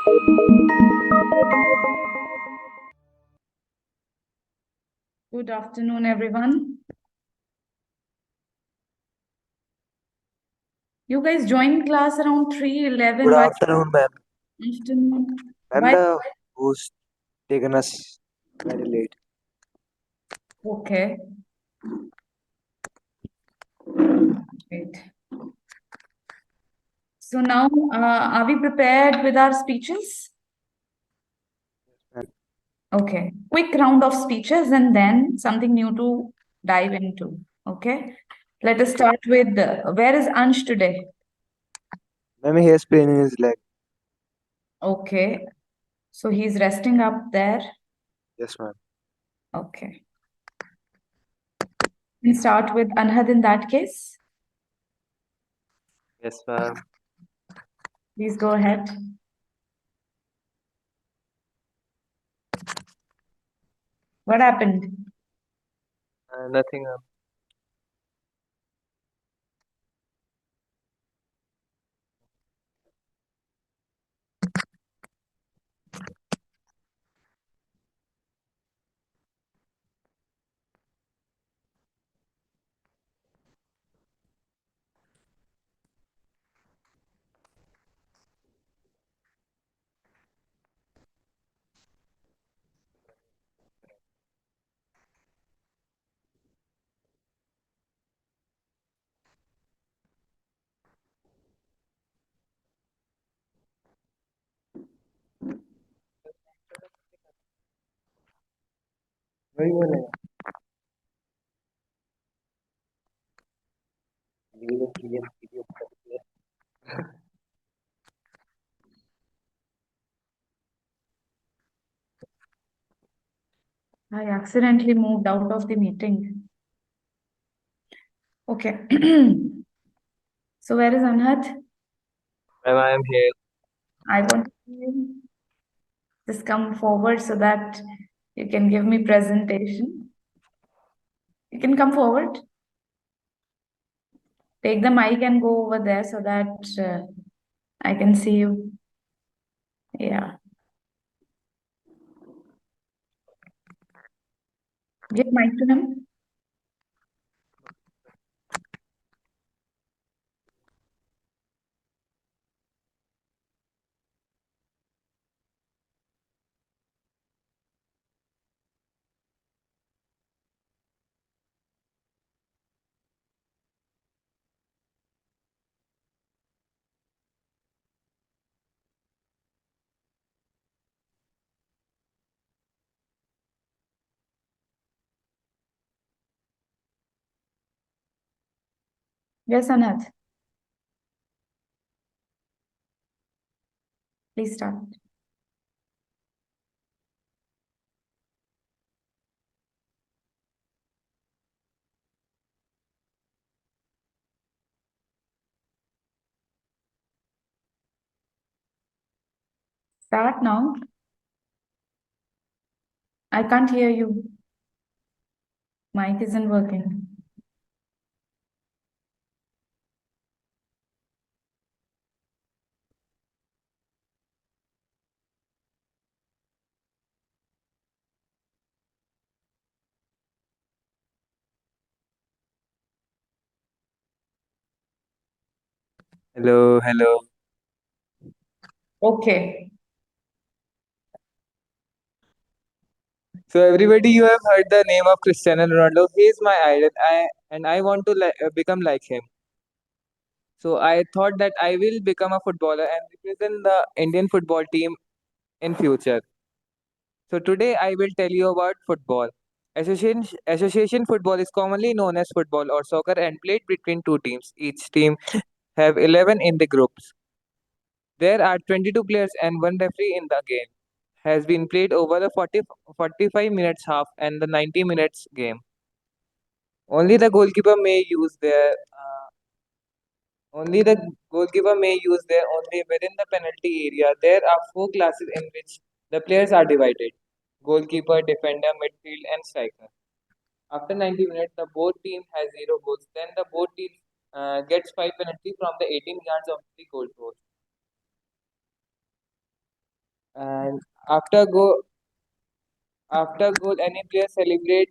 Good afternoon, everyone. You guys joined class around 3:11. Good Why afternoon, ma'am. afternoon? Ma'am, Why? the host taken us very late. Okay. Great. So now, are we prepared with our speeches? Ma'am. Okay. Quick round of speeches and then something new to dive into. Okay. Let us start with where is Ansh today? Ma'am, he has pain in his leg. Okay. So he's resting up there. Yes, ma'am. Okay. We start with Anhad in that case. Yes, ma'am. Please go ahead. What happened? Nothing, ma'am. वही बोले video I accidentally moved out of the meeting. Okay. So where is Anhat? Ma'am, I am here. I want you just come forward so that you can give me presentation. You can come forward. Take the mic and go over there so that I can see you. Yeah. Give mic to him. Yes, Anhat. Please start. Start now. I can't hear you. Mic isn't working. Hello, hello. Okay. So everybody, you have heard the name of Cristiano Ronaldo. He is my idol. I want to become like him. So I thought that I will become a footballer and represent the Indian football team in future. So today I will tell you about football. Association football is commonly known as football or soccer and played between two teams. Each team have 11 in the groups. There are 22 players and one referee in the game. Has been played over the 45 minutes half and the 90 minutes game. Only the goalkeeper may use their only the goalkeeper may use their only within the penalty area. There are four classes in which the players are divided: goalkeeper, defender, midfield, and striker. After 90 minutes, the both team has zero goals. Then the both teams gets five penalty from the 18 yards of the goal post. And after goal, any player celebrate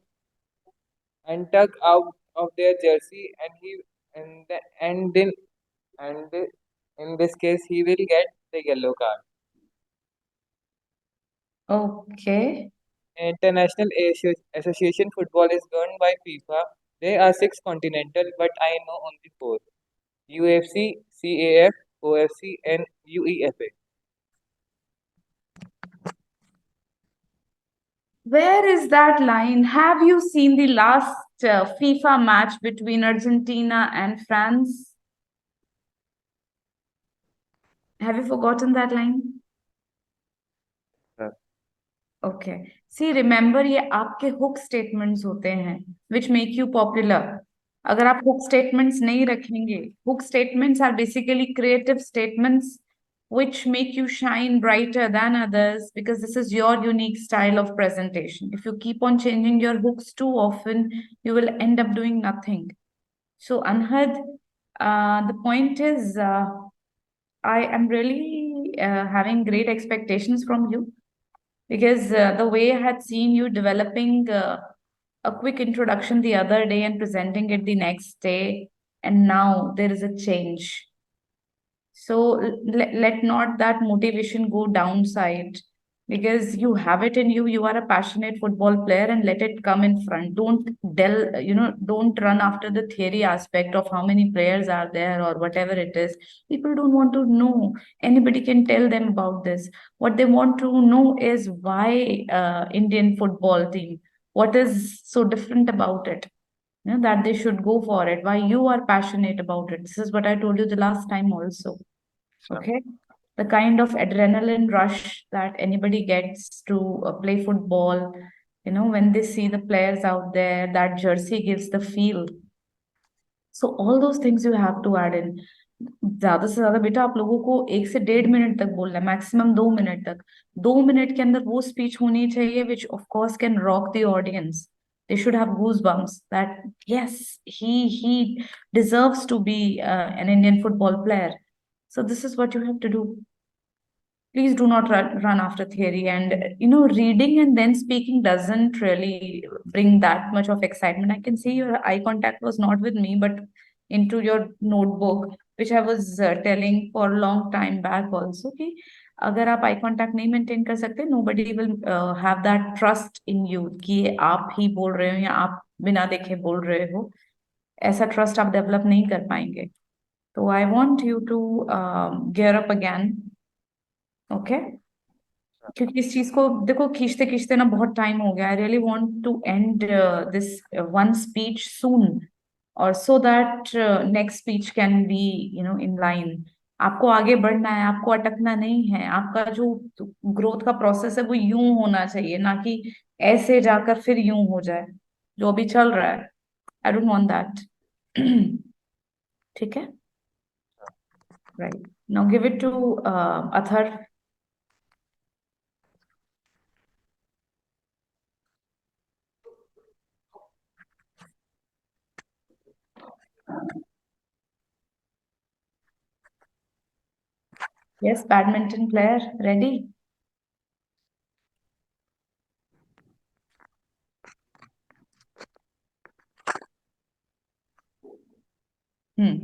and tug out of their jersey, and he and the, and then and in this case he will get the yellow card. Okay. International Association football is governed by FIFA. There are six continental, but I know only four: UFC, CAF, OFC, and UEFA. Where is that line? Have you seen the last FIFA match between Argentina and France? Have you forgotten that line? Uh, okay see remember ये आपके hook statements होते हैं which make you popular अगर आप hook statements नहीं रखेंगे hook statements are basically creative statements which make you shine brighter than others because this is your unique style of presentation. If you keep on changing your hooks too often, you will end up doing nothing. So, Anhad, the point is, I am really having great expectations from you because the way I had seen you developing a quick introduction the other day and presenting it the next day, and now there is a change. So let not that motivation go downside because you have it in you. You are a passionate football player and let it come in front. Don't run after the theory aspect of how many players are there or whatever it is. People don't want to know. Anybody can tell them about this. What they want to know is why Indian football team. What is so different about it? That they should go for it. Why you are passionate about it. This is what I told you the last time also. sure. Okay. The kind of adrenaline rush that anybody gets to play football, when they see the players out there, that jersey gives the feel. So all those things you have to add in. ज्यादा से ज्यादा बेटा आप लोगों को 1 से 1.5 minute तक बोलना है मैक्सिमम 2 मिनट तक 2 मिनट के अंदर वो स्पीच होनी चाहिए which of course can rock the audience they should have goosebumps that yes he deserves to be an Indian football player. So this is what you have to do. Please do not run after theory. And reading and then speaking doesn't really bring that much of excitement. I can see your eye contact was not with me but into your notebook, which I was telling for a long time back also कि अगर आप eye contact नहीं maintain कर सकते nobody will have that trust in you कि ये आप ही बोल रहे हो या आप बिना देखे बोल रहे हो. ऐसा ट्रस्ट आप डेवलप नहीं कर पाएंगे. तो I want you to gear up again. Okay. क्योंकि इस चीज को देखो खींचते खींचते ना बहुत टाइम हो गया. I really want to end this one speech soon और so that next speech can be in line. आपको आगे बढ़ना है. आपको अटकना नहीं है. आपका जो ग्रोथ का प्रोसेस है वो यूं होना चाहिए ना कि ऐसे जाकर फिर यूं हो जाए जो अभी चल रहा है. I don't want that. ठीक है. Right now give it to other. Yes, badminton player, ready? Hmm.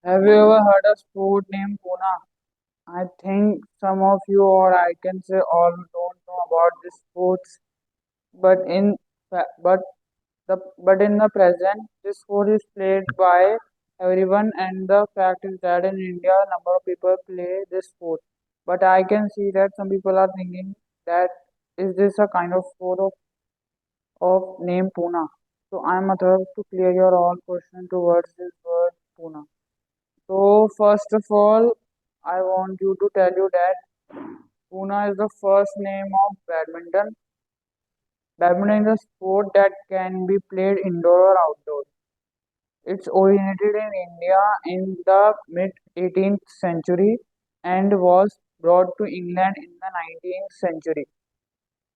Have you ever heard a sport named Puna? I think some of you, or I can say all, don't know about this sports. But in but in the present, this sport is played by everyone, and the fact is that in India, a number of people play this sport. But I can see that some people are thinking that is this a kind of sport of name Puna? So I'm about to clear your all question towards this word Puna. So first of all, I want you to tell you that Pune is the first name of badminton. Badminton is a sport that can be played indoor or outdoor. It's originated in India in the mid 18th century and was brought to England in the 19th century.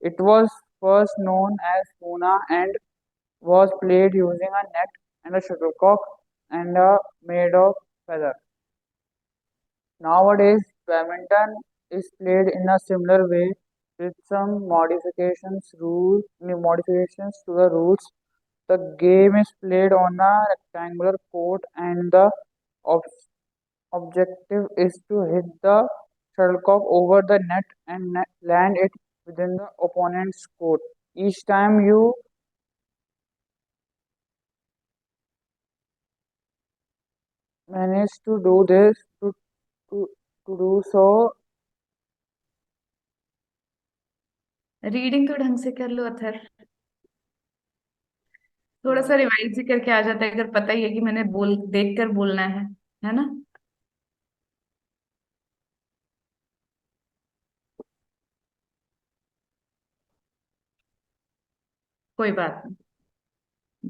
It was first known as Pune and was played using a net and a shuttlecock and made of feather. Nowadays, Badminton is played in a similar way with some modifications to the rules. The game is played on a rectangular court and the ob- objective is to hit the shuttlecock over the net and land it within the opponent's court. Each time you manage to do this, to, to do so, reading तो ढंग से कर लो अथर। थोड़ा सा revise ही करके आ जाता है अगर पता ही है कि मैंने देख कर बोलना है ना। कोई बात नहीं,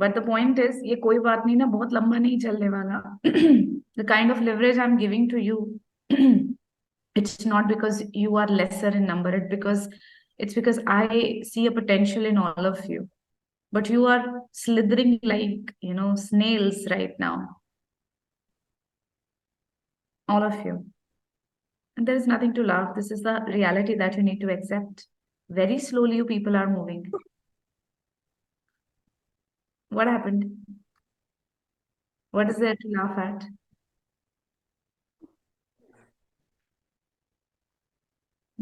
बट द पॉइंट इज ये कोई बात नहीं ना, बहुत लंबा नहीं चलने वाला। The kind of leverage I am giving to you, it's not because you are lesser in number, it's because I see a potential in all of you, but you are slithering like, snails right now, all of you. And there is nothing to laugh. This is the reality that you need to accept. Very slowly you people are moving. What happened? What is there to laugh at?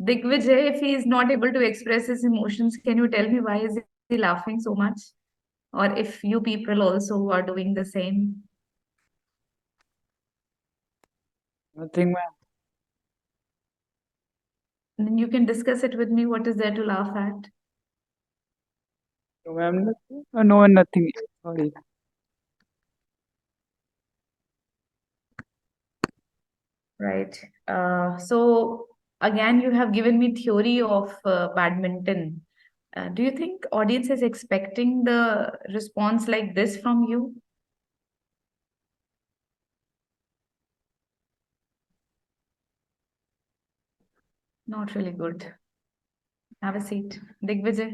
Digvijay, if he is not able to express his emotions, can you tell me why is he laughing so much? Or if you people also are doing the same, nothing, ma'am. then you can discuss it with me. What is there to laugh at? No, ma'am, nothing. No, nothing. Sorry. Right. So again, you have given me theory of badminton. Do you think audience is expecting the response like this from you? Not really good. Have a seat. Digvijay.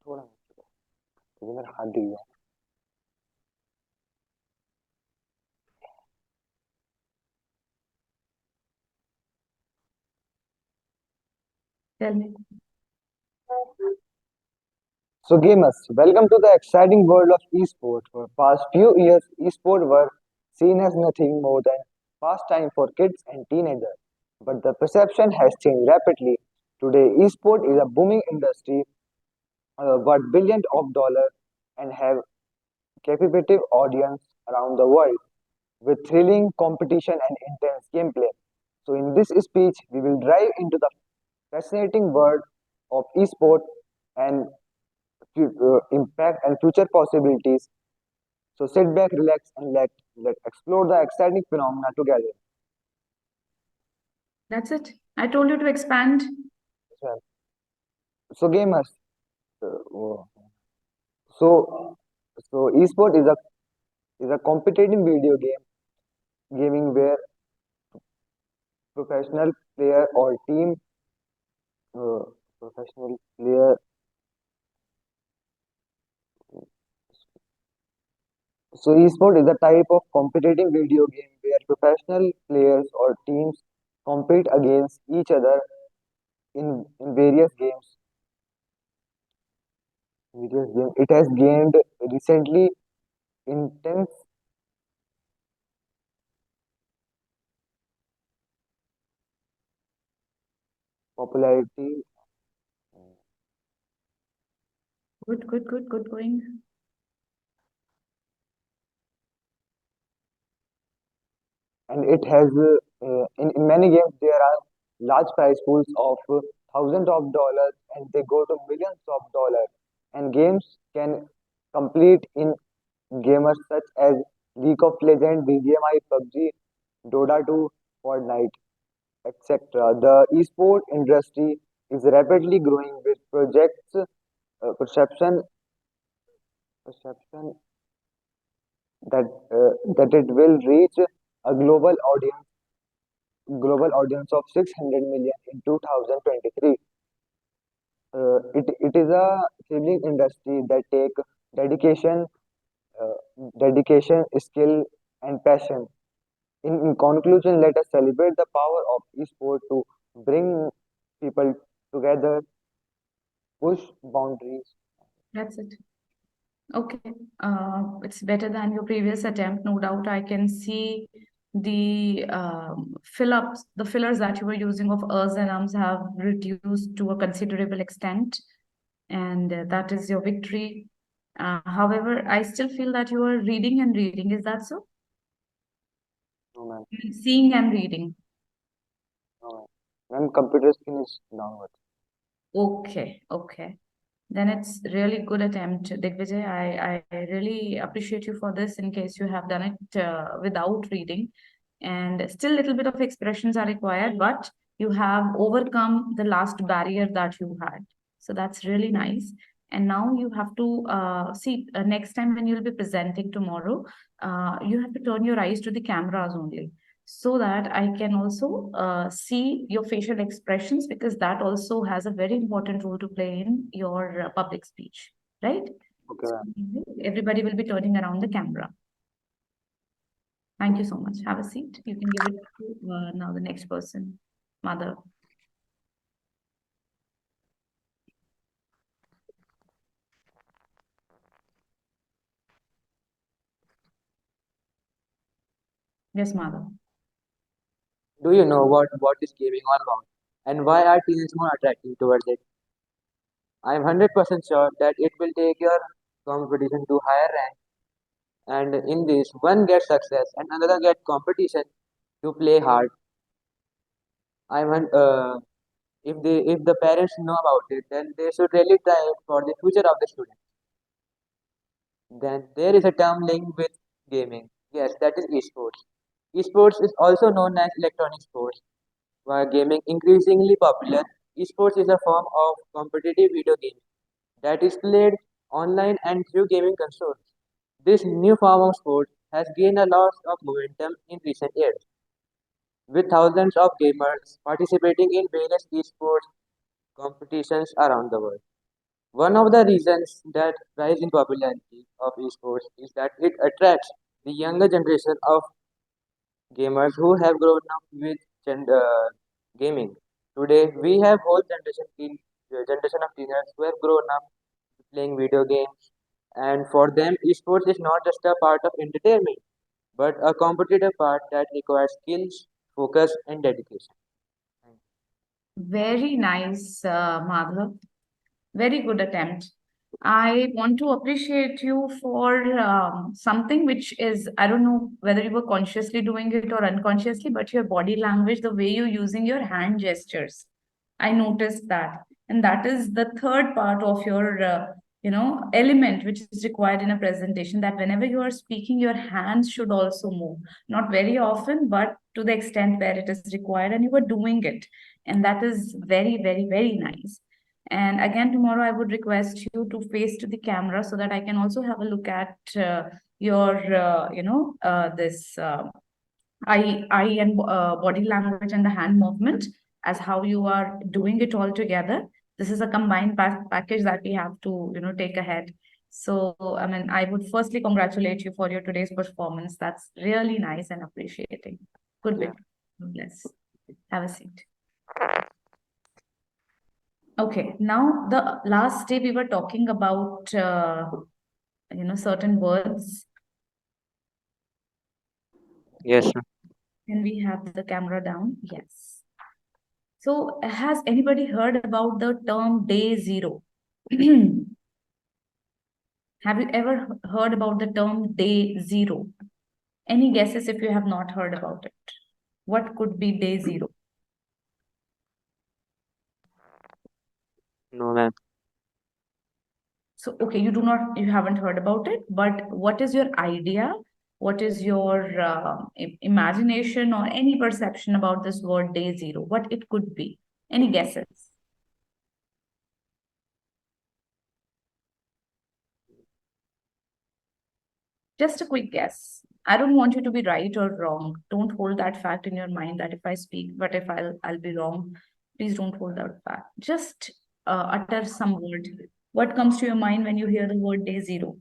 थोड़ा मुझे मेरा हाथ दिख गया। Tell me. So gamers, welcome to the exciting world of esports. For past few years, esports were seen as nothing more than pastime for kids and teenagers. But the perception has changed rapidly. Today, esports is a booming industry worth billions of dollars and have captivative audience around the world with thrilling competition and intense gameplay. So in this speech, we will dive into the fascinating world of esports and impact and future possibilities. So sit back, relax, and let explore the exciting phenomena together. That's it. I told you to expand. Well, so gamers, uh, so so esport is a competitive video gaming where professional player or team uh, professional player. So esport is a type of competitive video game where professional players or teams compete against each other in various games. It has gained recently intense popularity Good going. and it has in many games there are large prize pools of thousands of dollars and they go to millions of dollars and games can complete in gamers such as League of Legends, BGMI, PUBG, Dota 2, Fortnite, etc. The esport industry is rapidly growing with projects perception that it will reach a global audience of 600 million in 2023. It is a thrilling industry that take dedication, uh, skill, and passion. In conclusion, let us celebrate the power of esport to bring people together, push boundaries. That's it. Okay. It's better than your previous attempt, no doubt. I can see the the fillers that you were using of ers and ums have reduced to a considerable extent, and that is your victory. However, I still feel that you are reading and reading. Is that so? No, ma'am. Seeing and reading. No, ma'am. Ma'am, computer screen is downward. Okay, okay. Then it's really good attempt, Digvijay. I really appreciate you for this in case you have done it without reading. And still little bit of expressions are required, but you have overcome the last barrier that you had. So that's really nice. And now you have to see next time when you'll be presenting tomorrow, you have to turn your eyes to the cameras only so that I can also see your facial expressions because that also has a very important role to play in your public speech, right? Okay, So ma'am. everybody will be turning around the camera. Thank you so much. Have a seat. You can give it to now the next person, Mother. Yes, Mother. Do you know what is gaming all about and why are teens more attracted towards it? I am 100% sure that it will take your competition to higher rank, and in this, one gets success and another gets competition to play hard. I want if the parents know about it, then they should really try it for the future of the student. Then there is a term linked with gaming. Yes, that is esports. Esports is also known as electronic sports. While gaming increasingly popular, esports is a form of competitive video gaming that is played online and through gaming consoles. This new form of sport has gained a lot of momentum in recent years, with thousands of gamers participating in various esports competitions around the world. One of the reasons that rise in popularity of esports is that it attracts the younger generation of gamers who have grown up with gaming. Today, we have whole generation of teenagers who have grown up playing video games, and for them, esports is not just a part of entertainment, but a competitive part that requires skills, focus, and dedication. Very nice, Madhav. Very good attempt. I want to appreciate you for something which is, I don't know whether you were consciously doing it or unconsciously, but your body language, the way you're using your hand gestures. I noticed that. And that is the third part of your, element which is required in a presentation that whenever you are speaking, your hands should also move. Not very often, but to the extent where it is required, and you were doing it. And that is very, very, very nice. And again, tomorrow I would request you to face to the camera so that I can also have a look at your, this eye and body language and the hand movement as how you are doing it all together. This is a combined package that we have to, take ahead. So, I mean, I would firstly congratulate you for your today's performance. That's really nice and appreciating. Good Yeah. bit. Bless. Have a seat. Okay, now the last day we were talking about, certain words. Yes. Can we have the camera down? Yes. So has anybody heard about the term day zero? Have you ever heard about the term day zero? Any guesses if you have not heard about it? What could be day zero? No, ma'am. So, okay, you haven't heard about it, but what is your idea What is your imagination or any perception about this word day zero? What it could be? Any guesses? Just a quick guess. I don't want you to be right or wrong. Don't hold that fact in your mind that if I speak, but if I'll be wrong. Please don't hold that fact. Just utter some word. What comes to your mind when you hear the word day zero?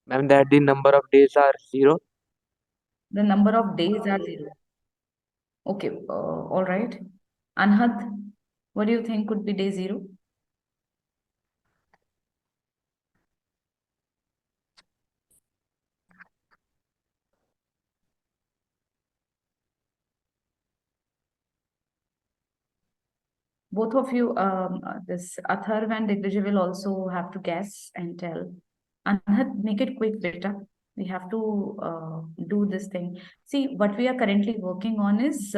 Ma'am, that the number of days are 0. The number of days are zero. Okay, all right. Anhad, what do you think could be day zero? Both of you, this Atharv and Digvijay will also have to guess and tell. Anhad, make it quick, beta. We have to do this thing. See, what we are currently working on is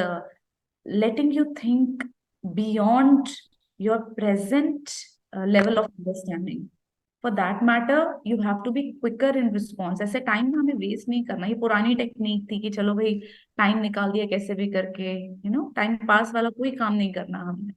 letting you think beyond your present level of understanding. For that matter, you have to be quicker in response. ऐसे time हमें waste नहीं करना. ये पुरानी technique थी कि चलो भाई टाइम निकाल दिया कैसे भी करके, टाइम पास वाला कोई काम नहीं करना हमने.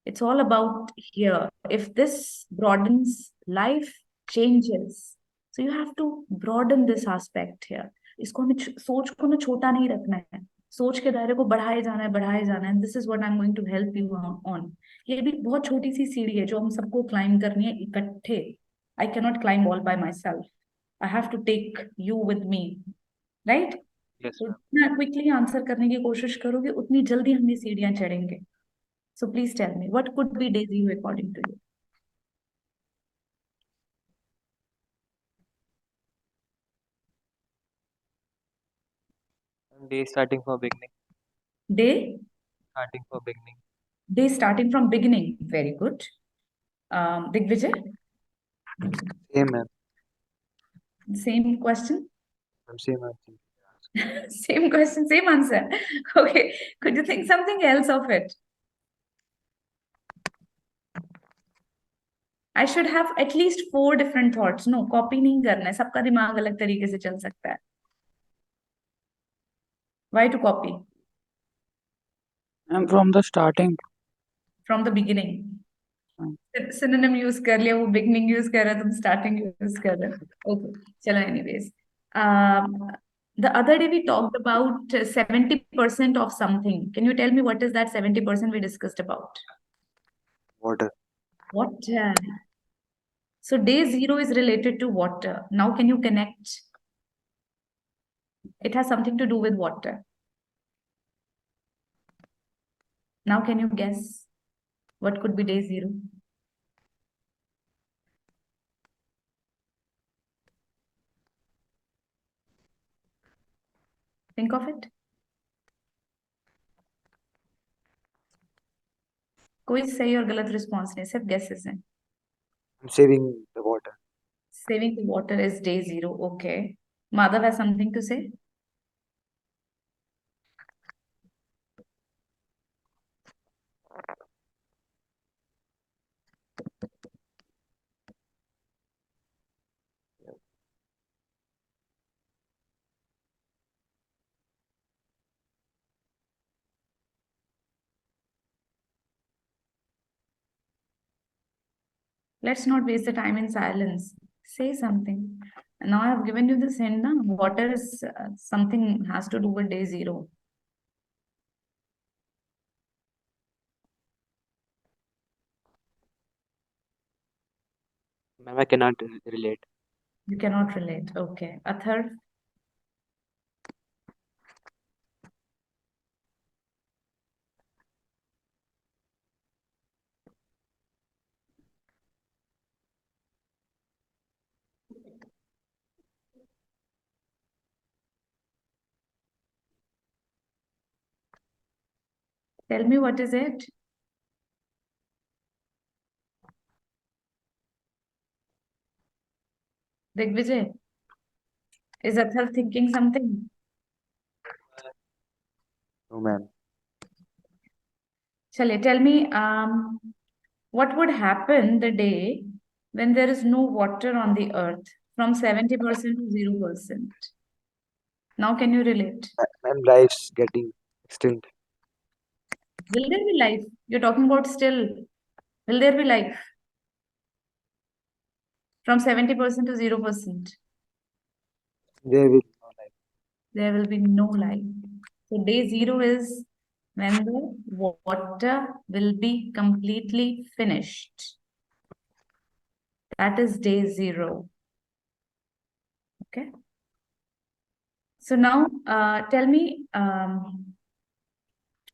It's all about here. If this broadens, life changes. So you have to broaden this aspect here. इसको हमें सोच को ना छोटा नहीं रखना है. सोच के दायरे को बढ़ाए जाना है, बढ़ाए जाना है. This is what I'm going to help you on. ये भी बहुत छोटी सी सीढ़ी है जो हम सबको क्लाइम करनी है इकट्ठे. I cannot climb all by myself. I have to take you with me, right? Yes, तो ma'am. जितना क्विकली आंसर करने की कोशिश करोगे उतनी जल्दी हम ये सीढ़ियां चढ़ेंगे. So please tell me, what could be day zero according to you? Day starting for beginning. Day? Starting for beginning. Day starting from beginning. Very good. Digvijay, Same, ma'am. same question? Same answer. Same question, same answer. Okay, could you think something else of it? I should have at least 4 different thoughts. No, copy नहीं करना है. सबका दिमाग अलग तरीके से चल सकता है. Why to copy? I'm from the starting. From the beginning. Hmm. Synonym use कर लिया, वो beginning use कर रहा है, तुम starting use कर रहे हो. Okay, चलो anyways. The other day we talked about 70% of something. Can you tell me what is that 70% we discussed about? Water. Water. So day zero is related to water. Now can you connect? It has something to do with water. Now can you guess what could be day zero? Think of it. कोई सही और गलत response नहीं, सिर्फ guesses हैं. I'm saving the water. Saving the water is day zero. Okay. Madhav has something to say? Let's not waste the time in silence. Say something. Now I have given you this hint, na? Water is something has to do with day zero. Ma'am, I cannot relate. You cannot relate. Okay. Athar, tell me what is it? Digvijay, is Athar thinking something? No, ma'am. Chale, tell me, What would happen the day when there is no water on the earth from 70% to 0%? Now, can you relate? Ma'am, life's getting extinct. Will there be life? You're talking about still. Will there be life? From 70% to 0%. There will be no life. There will be no life. So day zero is when the water will be completely finished. That is day zero. Okay. So now tell me,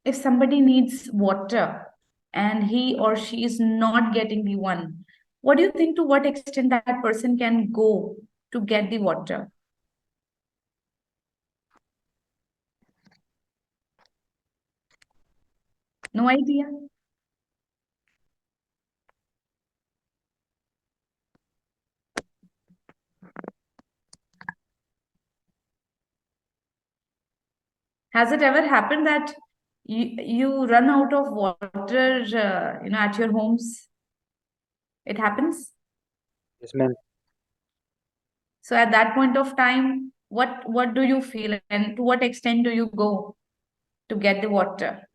if somebody needs water and he or she is not getting the one, what do you think to what extent that person can go to get the water? No idea? Has it ever happened that you run out of water, at your homes? It happens. Yes, ma'am. So at that point of time, what do you feel, and to what extent do you go to get the water?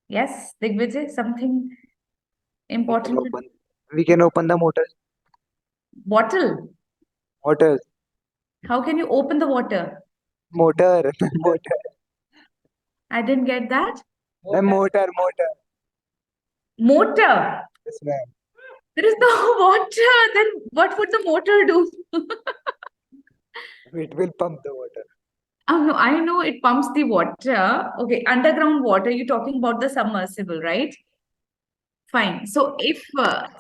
Yes, Digvijay, something important. We can open the motor. Bottle. Motor. How can you open the water? Motor. Motor. I didn't get that. Ma'am, motor. Motor. Yes, ma'am. There is no water. Then what would the motor do? It will pump the water. Oh, no, I know it pumps the water. Okay, underground water. You're talking about the submersible, right? Fine. So if,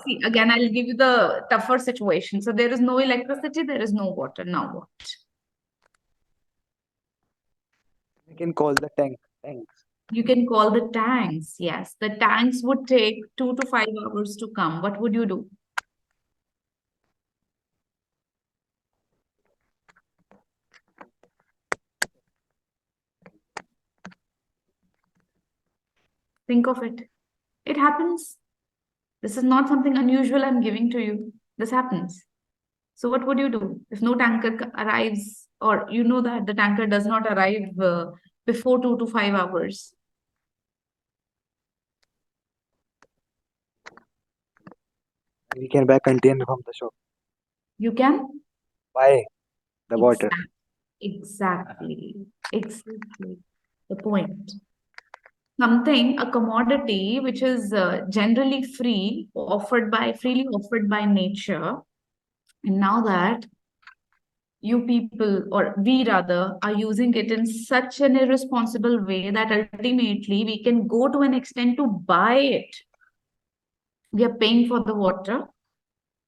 see, again, I'll give you the tougher situation. So there is no electricity, there is no water. Now what? We can call the tanks. You can call the tanks. Yes, the tanks would take 2 to 5 hours to come. What would you do? Think of it. It happens. This is not something unusual I'm giving to you. This happens. So what would you do if no tanker arrives, or you know that the tanker does not arrive before 2 to 5 hours? We can buy container from the shop. You can? Buy the water. Exactly. Exactly. The point. Something, a commodity which is generally freely offered by nature. And now that you people, or we rather, are using it in such an irresponsible way that ultimately we can go to an extent to buy it. We are paying for the water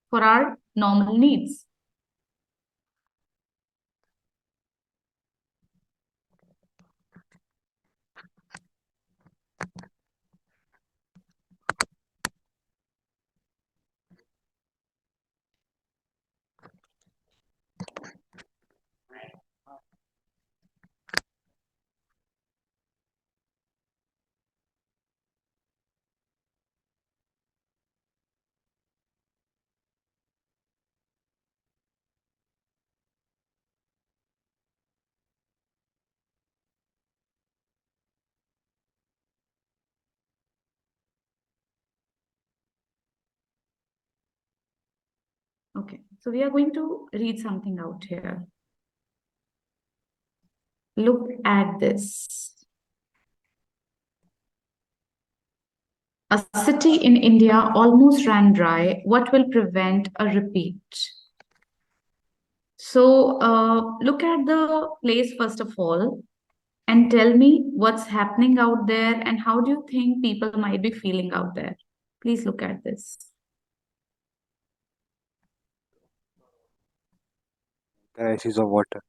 for our normal needs. Okay, so we are going to read something out here. Look at this. A city in India almost ran dry. What will prevent a repeat? So look at the place first of all and tell me what's happening out there and how do you think people might be feeling out there? Please look at this. Crisis of water.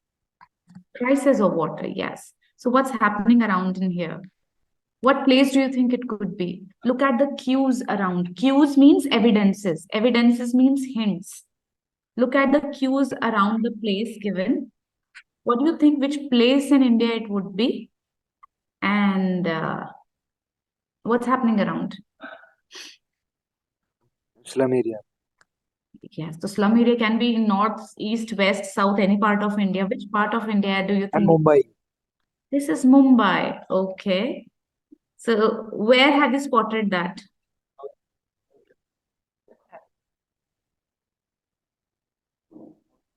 Crisis of water, yes. So what's happening around in here? What place do you think it could be? Look at the cues around. Cues means evidences. Evidences means hints. Look at the cues around the place given. What do you think which place in India it would be? And what's happening around? Slum area. Yes, the slum area can be in north, east, west, south, any part of India. Which part of India do you And think? Mumbai. This is Mumbai. Okay. So where have you spotted that?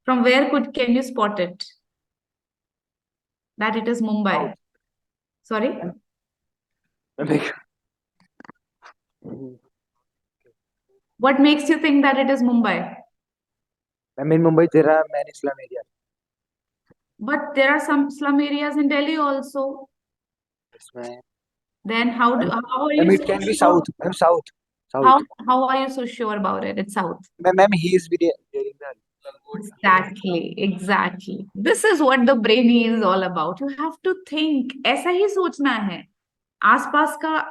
From where can you spot it? That it is Mumbai. Sorry? What makes you think that it is Mumbai? I'm in Mumbai, there are many slum areas. But there are some slum areas in Delhi also. Yes, ma'am. Then how are you Ma'am, it so can be sure? south. Ma'am, south. How South. how are you so sure about it? It's south. Ma'am, he is wearing the Exactly. This is what the brainy is all about. You have to think. ऐसा ही सोचना है. आसपास का,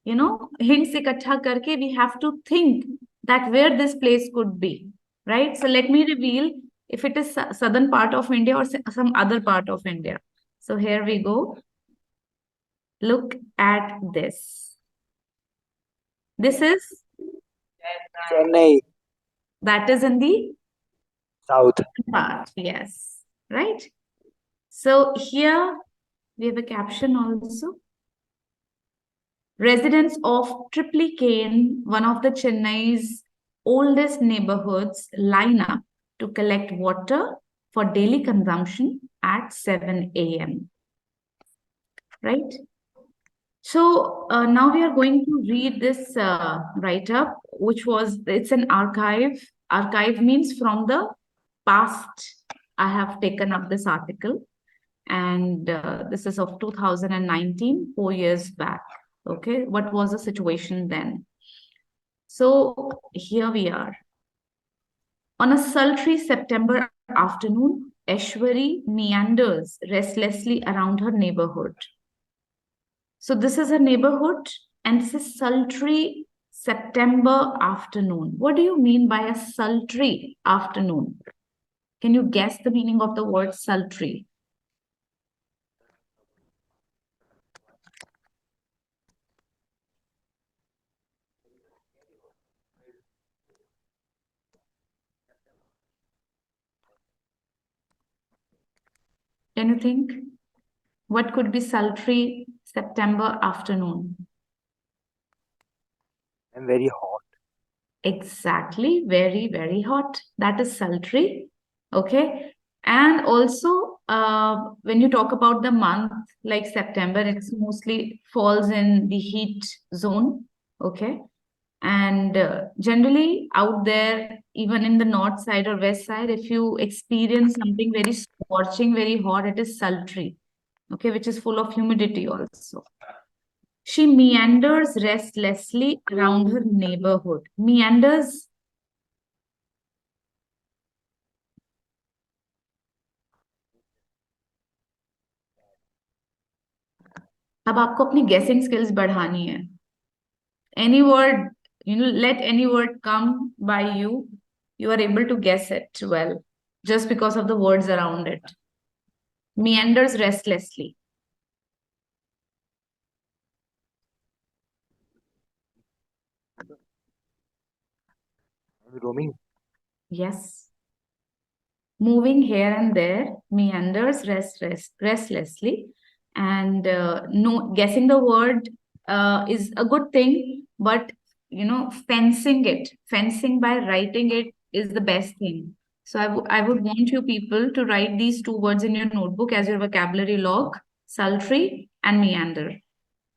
hints इकट्ठा करके we have to think that where this place could be, right? So let me reveal if it is southern part of India or some other part of India. So here we go. Look at this. This is Chennai. that is in the South. part, yes, right? So here we have a caption also. Residents of Triplicane, one of the Chennai's oldest neighborhoods, line up to collect water for daily consumption at 7 a.m. Right? So now we are going to read this write-up, it's an archive. Archive means from the past. I have taken up this article, and this is of 2019, 4 years back. Okay, what was the situation then? So here we are. On a sultry September afternoon, Eshwari meanders restlessly around her neighborhood. So this is a neighborhood, and this is sultry September afternoon. What do you mean by a sultry afternoon? Can you guess the meaning of the word sultry? Can you think? What could be sultry September afternoon? And very hot. Exactly, very, very hot. That is sultry. Okay. And also, when you talk about the month like September, it's mostly falls in the heat zone. Okay. And generally, out there, even in the north side or west side, if you experience something very scorching, very hot, it is sultry. Okay, which is full of humidity also. She meanders restlessly around her neighborhood. Meanders. अब आपको अपनी guessing skills बढ़ानी है. Any word, let any word come by you, you are able to guess it well, just because of the words around it. Meanders restlessly. Roaming. Yes. Moving here and there, meanders restlessly. And no, guessing the word is a good thing, but fencing by writing it is the best thing. So I would want you people to write these two words in your notebook as your vocabulary log: sultry and meander.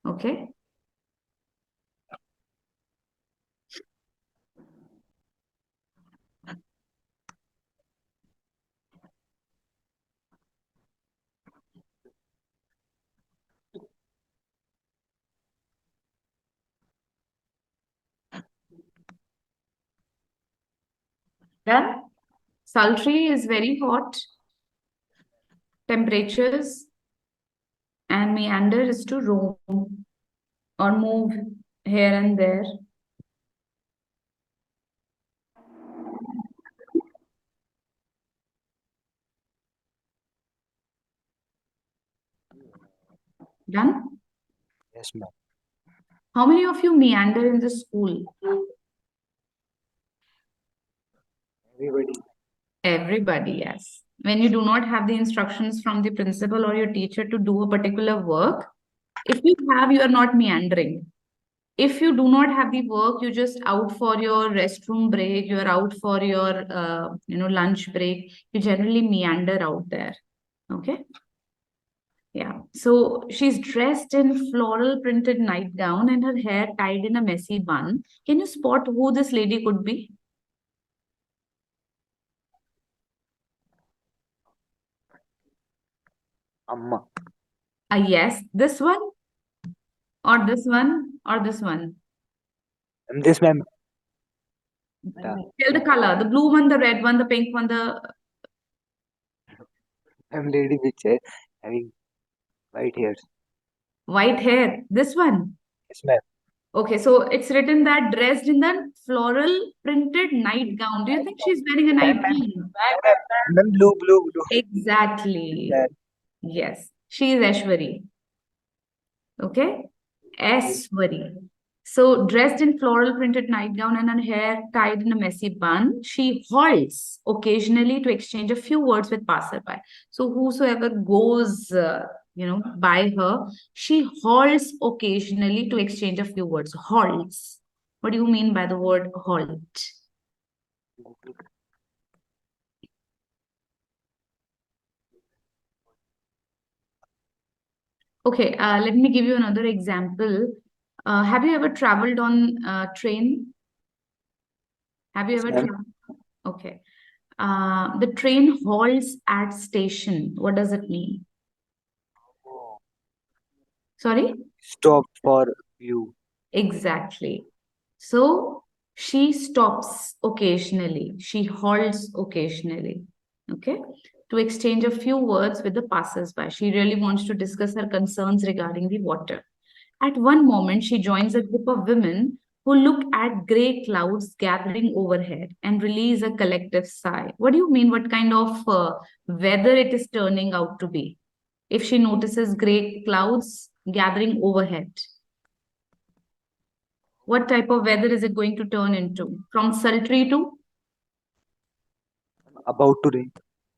Okay. Done. Sultry is very hot temperatures, and meander is to roam or move here and there. Done? Yes, ma'am. How many of you meander in the school? Everybody. Everybody, yes. When you do not have the instructions from the principal or your teacher to do a particular work, if you have, you are not meandering. If you do not have the work, you're just out for your restroom break, you're out for your lunch break, you generally meander out there. Okay. Yeah. So she's dressed in floral printed nightgown and her hair tied in a messy bun. Can you spot who this lady could be? Amma. Yes, this one or this one or this one. This ma'am. Yeah. Tell the color, the blue one, the red one, the pink one, the Ma'am, lady which is having white hairs. white hair. This one. Yes, ma'am. Okay, so it's written that dressed in the floral printed nightgown. Do you think she's wearing a nightgown? Ma'am, blue. Exactly. That Yes, she is Aishwari. Okay, Aishwari. So dressed in floral printed nightgown and her hair tied in a messy bun, she halts occasionally to exchange a few words with passerby. So whosoever goes, by her, she halts occasionally to exchange a few words. Halts. What do you mean by the word halt? Okay, let me give you another example. Have you ever traveled on a train? Have you Yes, ever ma'am. traveled? Okay. The train halts at station. What does it mean? Sorry? Stop for you. Exactly. So she stops occasionally. She halts occasionally. Okay. To exchange a few words with the passers-by. She really wants to discuss her concerns regarding the water. At one moment, she joins a group of women who look at gray clouds gathering overhead and release a collective sigh. What do you mean? What kind of weather it is turning out to be? If she notices gray clouds gathering overhead, what type of weather is it going to turn into? From sultry to? About to rain.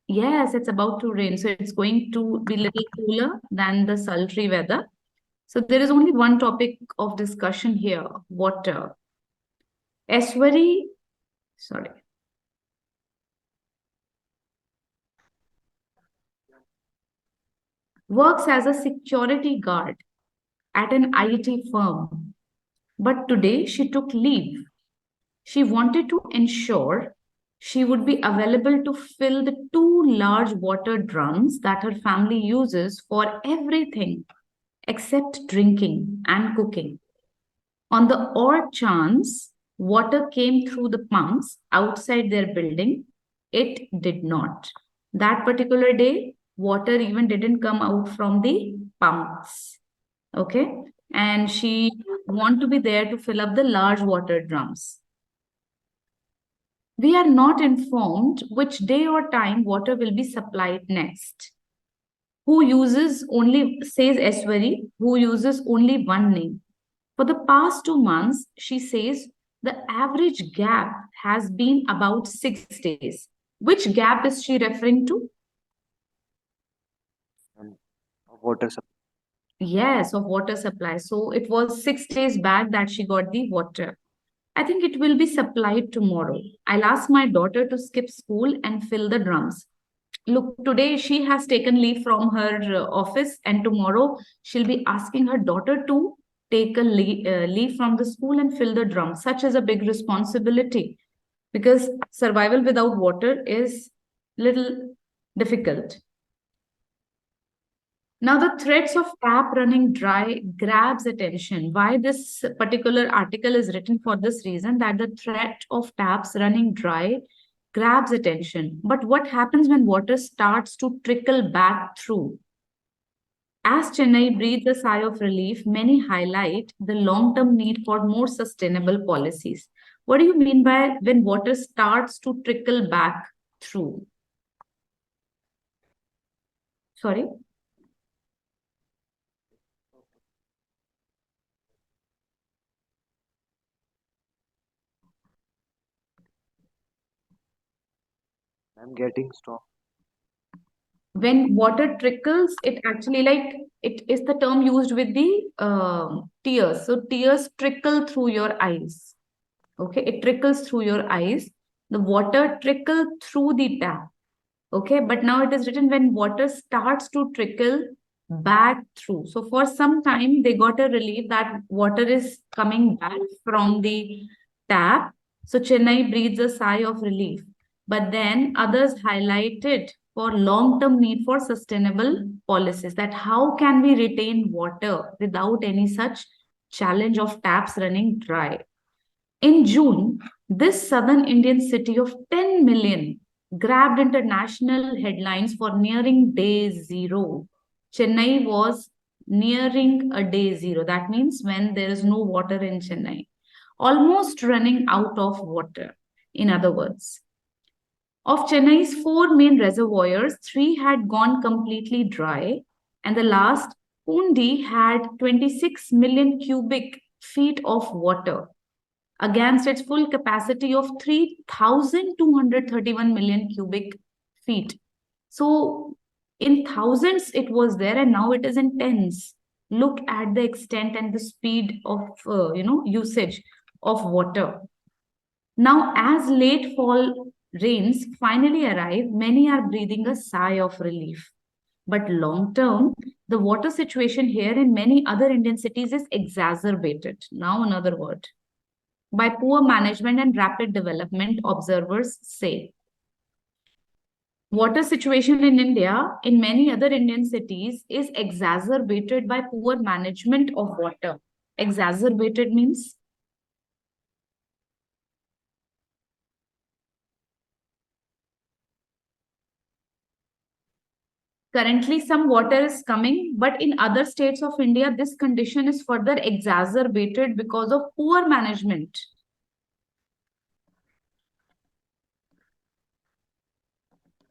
Yes, it's about to rain. So it's going to be little cooler than the sultry weather. So there is only one topic of discussion here, water. Aishwari, sorry, works as a security guard at an IT firm. But today she took leave. She wanted to ensure she would be available to fill the two large water drums that her family uses for everything except drinking and cooking. On the odd chance water came through the pumps outside their building, it did not. That particular day, water even didn't come out from the pumps. Okay. And she want to be there to fill up the large water drums. We are not informed which day or time water will be supplied next. Who uses only, says Aishwari, who uses only one name. For the past 2 months, she says the average gap has been about 6 days. Which gap is she referring to? Water supply. Yes, of water supply. So it was 6 days back that she got the water. I think it will be supplied tomorrow. I'll ask my daughter to skip school and fill the drums. Look, today she has taken leave from her office, and tomorrow she'll be asking her daughter to take a leave from the school and fill the drum. Such is a big responsibility because survival without water is little difficult. Now, the threats of tap running dry grabs attention. Why this particular article is written for this reason that the threat of taps running dry grabs attention. But what happens when water starts to trickle back through? As Chennai breathes a sigh of relief, many highlight the long-term need for more sustainable policies. What do you mean by when water starts to trickle back through? Sorry? I'm getting strong. When water trickles, it actually like it is the term used with the tears. So tears trickle through your eyes. Okay, it trickles through your eyes. The water trickle through the tap. Okay, but now it is written when water starts to trickle back through. So for some time, they got a relief that water is coming back from the tap. So Chennai breathes a sigh of relief. But then others highlighted for long-term need for sustainable policies that how can we retain water without any such challenge of taps running dry. In June, this southern Indian city of 10 million grabbed international headlines for nearing day zero. Chennai was nearing a day zero. That means when there is no water in Chennai, almost running out of water, in other words. Of Chennai's four main reservoirs, three had gone completely dry, and the last, Pundi, had 26 million cubic feet of water against its full capacity of 3,231 million cubic feet. So, in thousands, it was there, and now it is in tens. Look at the extent and the speed of usage of water. Now, as late fall rains finally arrive, many are breathing a sigh of relief. But long term, the water situation here in many other Indian cities is exacerbated. Now, another word by poor management and rapid development, observers say. Water situation in India, in many other Indian cities, is exacerbated by poor management of water. Exacerbated means currently some water is coming, but in other states of India, this condition is further exacerbated because of poor management.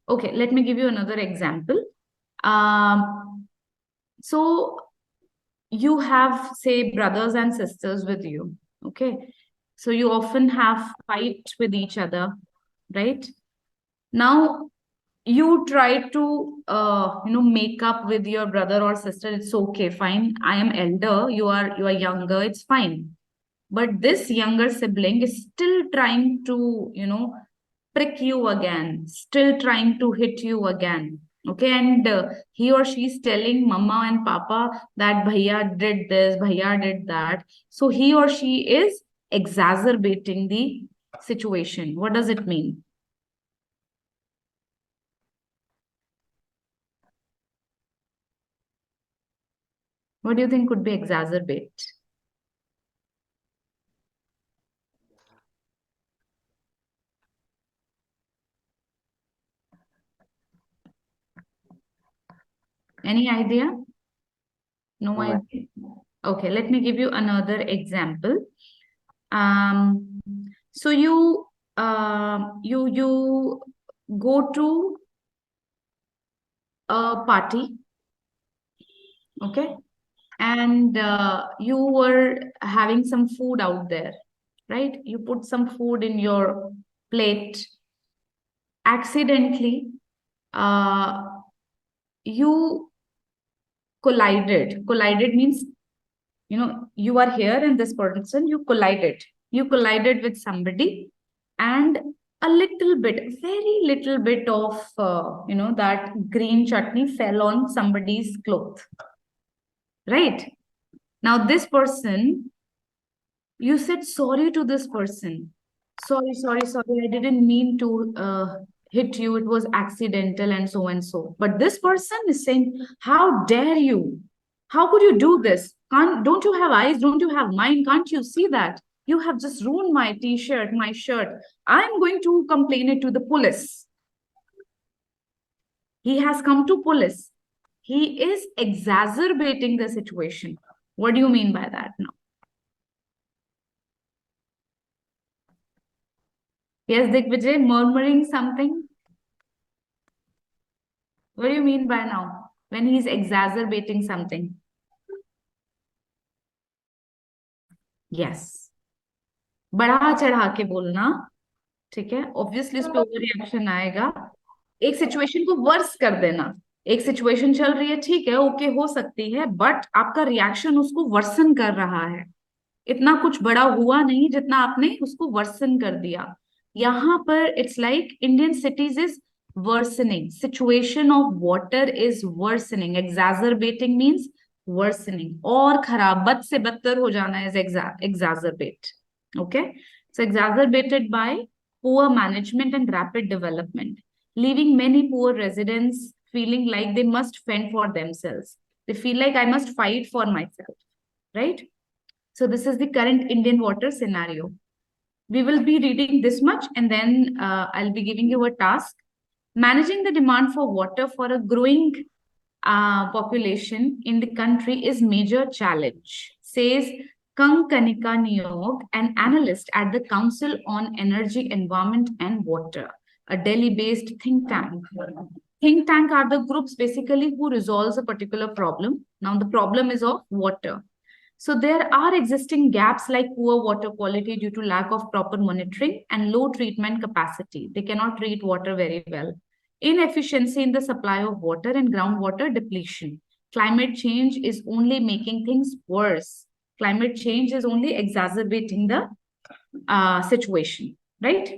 Okay, let me give you another example. So you have, say, brothers and sisters with you. Okay. So you often have fight with each other, right? Now you try to make up with your brother or sister. It's okay, fine. I am elder, you are younger, it's fine. But this younger sibling is still trying to, prick you again, still trying to hit you again. Okay, and he or she is telling mama and papa that bhaiya did this, bhaiya did that. So he or she is exacerbating the situation. What does it mean? What do you think could be exacerbate? Any idea? No No, idea. Okay, let me give you another example. Um, so you go to a party, okay, and you were having some food out there, right? You put some food in your plate. Accidentally, uh, you collided. Collided means you are here and this person you collided with somebody, and a little bit, very little bit of that green chutney fell on somebody's cloth, right? Now this person, you said sorry to this person. Sorry, sorry, sorry, I didn't mean to hit you, it was accidental and so and so. But this person is saying, how dare you, how could you do this? Don't you have eyes, don't you have mind, can't you see that you have just ruined my t-shirt, my shirt? I'm going to complain it to the police. He has come to police. He is exacerbating the situation. What do you mean by that now? Yes, Digvijay, murmuring something. What do you mean by now? When he's exacerbating something? Yes. बढ़ा चढ़ा के बोलना, ठीक है? Obviously इस पे over reaction आएगा. एक सिचुएशन को वर्स कर देना। एक सिचुएशन चल रही है, ठीक है, ओके, हो सकती है, बट आपका रिएक्शन उसको वर्सन कर रहा है। इतना कुछ बड़ा हुआ नहीं जितना आपने उसको वर्सन कर दिया। यहाँ पर it's like Indian cities is worsening, situation of water is worsening, exacerbating means worsening, और खराब, बद से बदतर हो जाना is exacerbate. Okay, so exacerbated by poor management and rapid development, leaving many poor residents feeling like they must fend for themselves. They feel like I must fight for myself, right? So this is the current Indian water scenario. We will be reading this much and then I'll be giving you a task. Managing the demand for water for a growing population in the country is major challenge, says Kang Kanika Niyog, an analyst at the Council on Energy, Environment and Water, a Delhi-based think tank. Think tank are the groups basically who resolves a particular problem. Now the problem is of water. So there are existing gaps like poor water quality due to lack of proper monitoring and low treatment capacity. They cannot treat water very well. Inefficiency in the supply of water and groundwater depletion. Climate change is only making things worse. Climate change is only exacerbating the situation, right?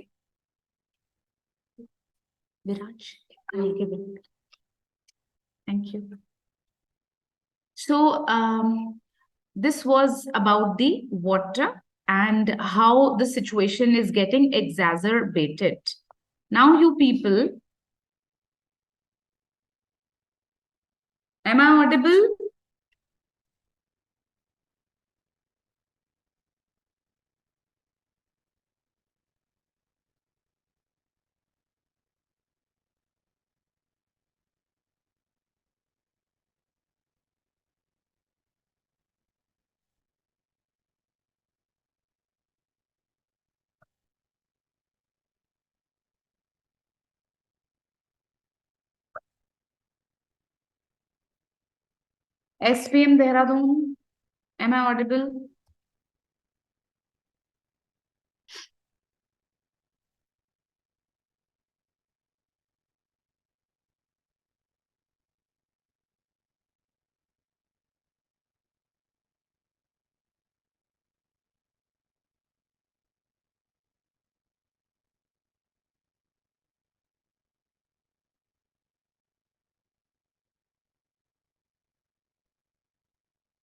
Viraj, I'll give it. Thank you. So, this was about the water and how the situation is getting exacerbated. Now, you people, am I audible? SPM Dehradun, am I audible?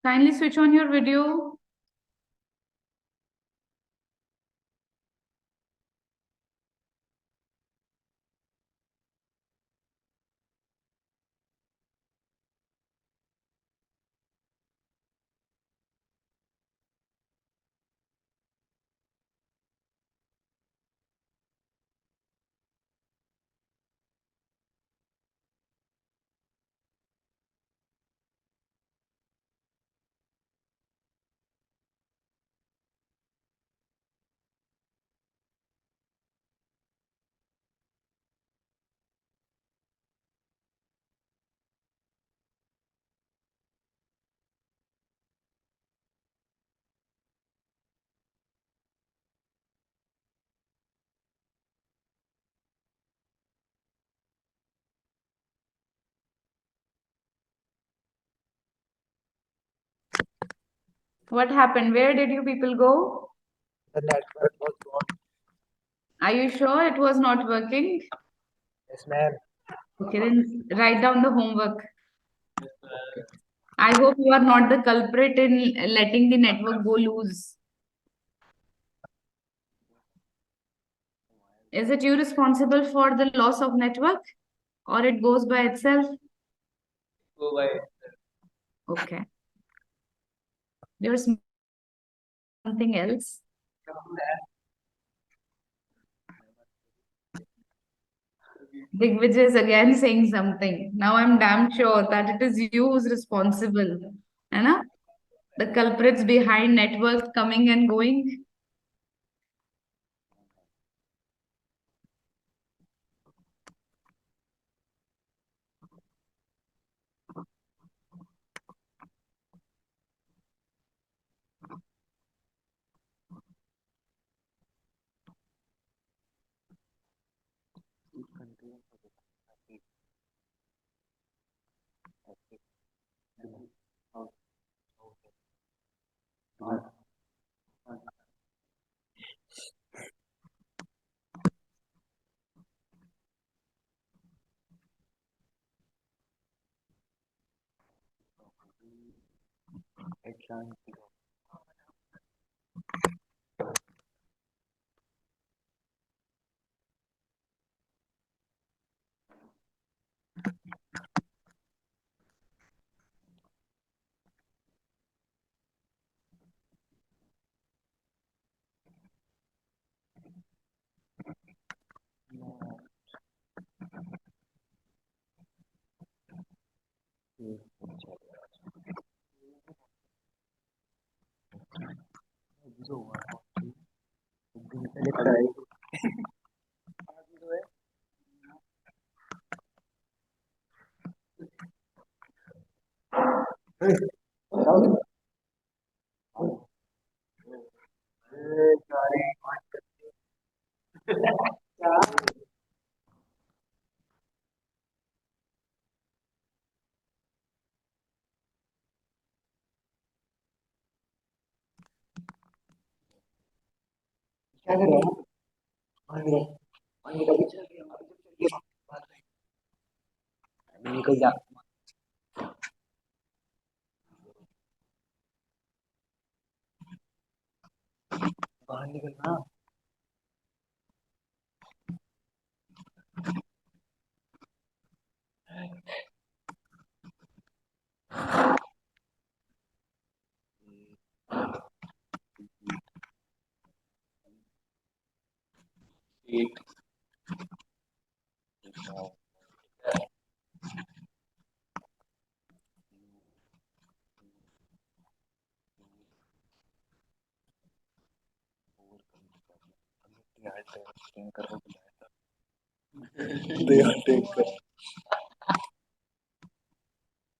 Kindly switch on your video. What happened? Where did you people go? The network was gone. Are you sure it was not working? Yes, ma'am. Okay, then write down the homework. I hope you are not the culprit in letting the network go loose. Is it you responsible for the loss of network or it goes by itself? Go by. Okay. There's something else. Digvijay is again saying something. Now I'm damn sure that it is you who's responsible. है ना? The culprits behind network coming and going.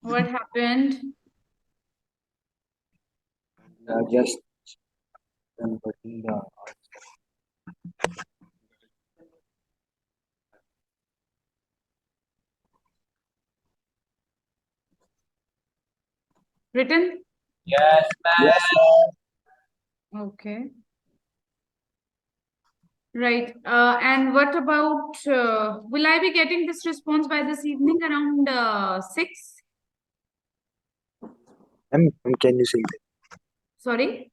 What happened? Just converting the Written? Yes, ma'am. yes, ma'am. Okay. Right. And what about, will I be getting this response by this evening around 6? Can you say it? Sorry?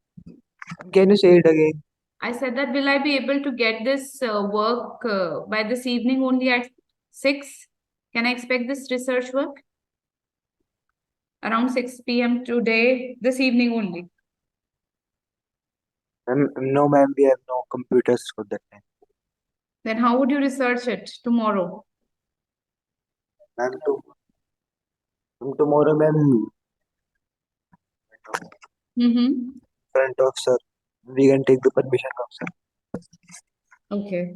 Can you say it again? I said that will I be able to get this work by this evening only at 6? Can I expect this research work around 6 p.m. today, this evening only? No, ma'am, we have no computers for that time. Then how would you research it tomorrow? Ma'am, tomorrow, ma'am, Mm-hmm. front of sir, we can take the permission from sir. Okay.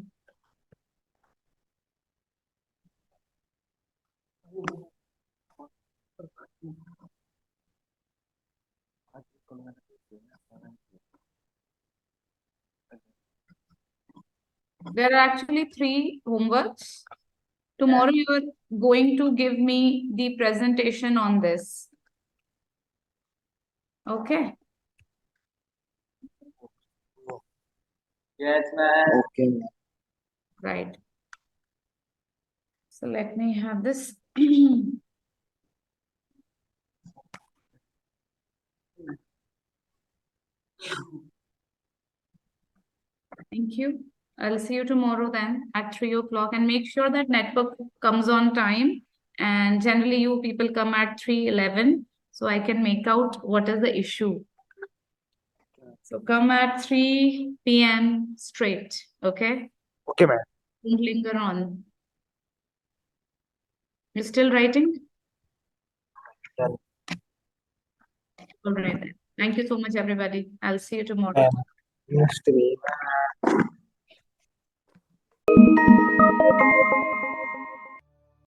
There are actually 3 homeworks. Tomorrow you are going to give me the presentation on this. Okay. Yes, ma'am. Okay, ma'am. Right. So let me have this. Thank you. I'll see you tomorrow then at 3 o'clock, and make sure that network comes on time. And generally you people come at 3:11, so I can make out what is the issue. So come at 3 p.m. straight, okay? Okay, ma'am. Don't linger on. You're still writing? Done. All right then. Thank you so much, everybody. I'll see you tomorrow. Ma'am, next week.